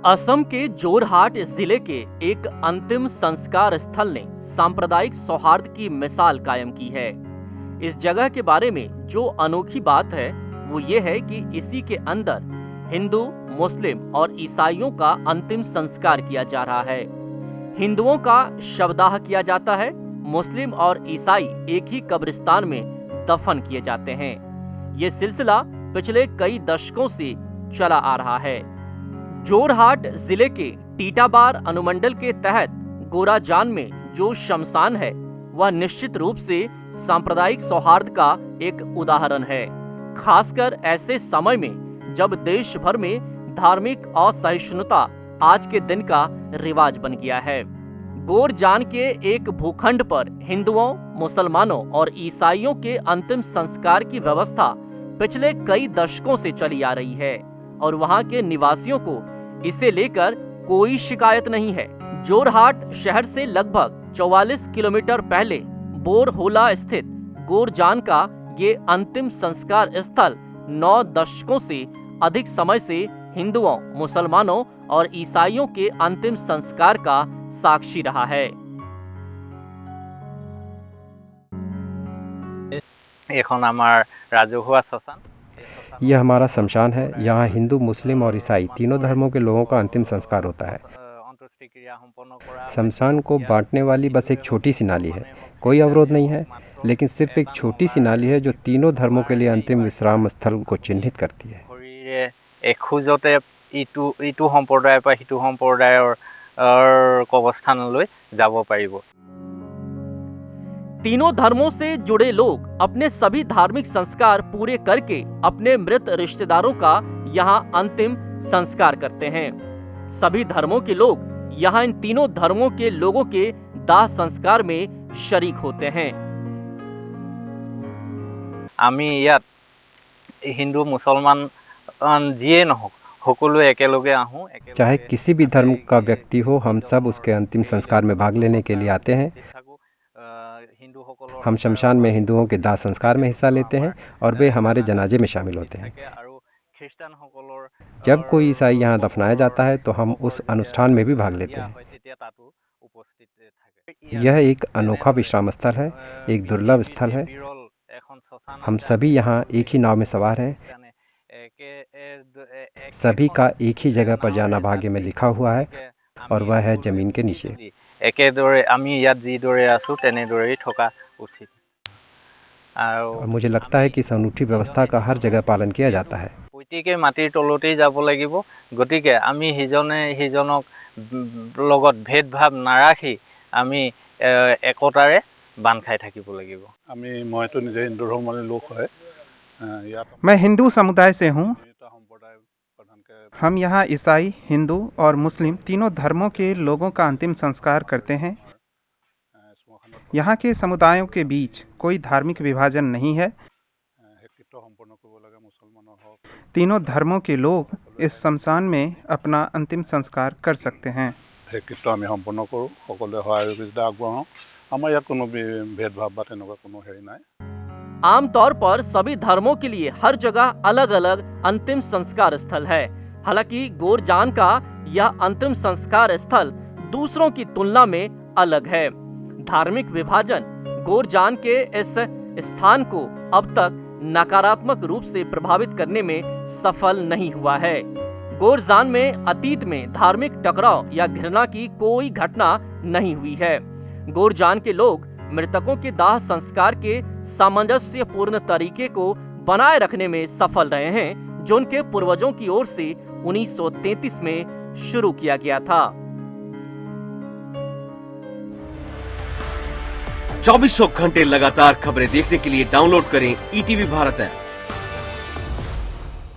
असम के जोरहाट जिले के एक अंतिम संस्कार स्थल ने सांप्रदायिक सौहार्द की मिसाल कायम की है। इस जगह के बारे में जो अनोखी बात है वो ये है कि इसी के अंदर हिंदू, मुस्लिम और ईसाइयों का अंतिम संस्कार किया जा रहा है। हिंदुओं का शवदाह किया जाता है, मुस्लिम और ईसाई एक ही कब्रिस्तान में दफन किए जाते हैं। ये सिलसिला पिछले कई दशकों से चला आ रहा है। जोरहाट जिले के टीटाबार अनुमंडल के तहत गोराजान में जो शमशान है वह निश्चित रूप से सांप्रदायिक सौहार्द का एक उदाहरण है, खासकर ऐसे समय में जब देश भर में धार्मिक असहिष्णुता आज के दिन का रिवाज बन गया है। गोरजान के एक भूखंड पर हिंदुओं, मुसलमानों और ईसाइयों के अंतिम संस्कार की व्यवस्था पिछले कई दशकों से चली आ रही है और वहां के निवासियों को इसे लेकर कोई शिकायत नहीं है। जोरहाट शहर से लगभग 44 किलोमीटर पहले बोरहोला स्थित गोरजान का ये अंतिम संस्कार स्थल 9 दशकों से अधिक समय से हिंदुओं, मुसलमानों और ईसाइयों के अंतिम संस्कार का साक्षी रहा है। यह हमारा शमशान है। यहाँ हिंदू, मुस्लिम और ईसाई तीनों धर्मों के लोगों का अंतिम संस्कार होता है। शमशान को बांटने वाली बस एक छोटी सी नाली है, कोई अवरोध नहीं है, लेकिन सिर्फ एक छोटी सी नाली है जो तीनों धर्मों के लिए अंतिम विश्राम स्थल को चिन्हित करती है। तीनों धर्मों से जुड़े लोग अपने सभी धार्मिक संस्कार पूरे करके अपने मृत रिश्तेदारों का यहाँ अंतिम संस्कार करते हैं। सभी धर्मों के लोग यहाँ इन तीनों धर्मों के लोगों के दाह संस्कार में शरीक होते हैं। आमी यात हिंदू, मुसलमान जिए न हो, সকলোৱে একেলগে आहूं। चाहे किसी भी धर्म का व्यक्ति हो, हम सब उसके अंतिम संस्कार में भाग लेने के लिए आते हैं। हम शमशान में हिंदुओं के दाह संस्कार में हिस्सा लेते हैं और वे हमारे जनाजे में शामिल होते हैं। जब कोई ईसाई यहाँ दफनाया जाता है तो हम उस अनुष्ठान में भी भाग लेते हैं। यह एक अनोखा विश्राम स्थल है, एक दुर्लभ स्थल है। हम सभी यहाँ एक ही नाव में सवार हैं। सभी का एक ही जगह पर जाना भाग्य में लिखा हुआ है और वह है जमीन के नीचे। और मुझे लगता है कि इस अनूठी व्यवस्था का हर जगह पालन किया जाता है। প্ৰত্যেকে মাটিৰ তলতেই যাব লাগিব, গতিকে আমি সিজনে সিজনক লগত ভেদভাৱ নাৰাখি আমি একতাৰে বান্ধ খাই থাকিব লাগিব। মইতো নিজে হিন্দু ধৰ্মৰ লোক হয়। मैं हिंदू समुदाय से हूँ। हम यहाँ ईसाई, हिंदू और मुस्लिम तीनों धर्मों के लोगों का अंतिम संस्कार करते हैं। यहाँ के समुदायों के बीच कोई धार्मिक विभाजन नहीं है। तीनों धर्मों के लोग इस शमशान में अपना अंतिम संस्कार कर सकते हैं। आमतौर पर सभी धर्मों के लिए हर जगह अलग अलग अंतिम संस्कार स्थल है। हालांकि गोरजान का यह अंतिम संस्कार स्थल दूसरों की तुलना में अलग है। धार्मिक विभाजन गोरजान के इस स्थान को अब तक नकारात्मक रूप से प्रभावित करने में सफल नहीं हुआ है। गोरजान में अतीत में धार्मिक टकराव या घृणा की कोई घटना नहीं हुई है। गोरजान के लोग मृतकों के दाह संस्कार के सामंजस्यपूर्ण तरीके को बनाए रखने में सफल रहे हैं, जो उनके पूर्वजों की ओर से 1933 में शुरू किया गया था। 24 घंटे लगातार खबरें देखने के लिए डाउनलोड करें ईटीवी भारत ऐप।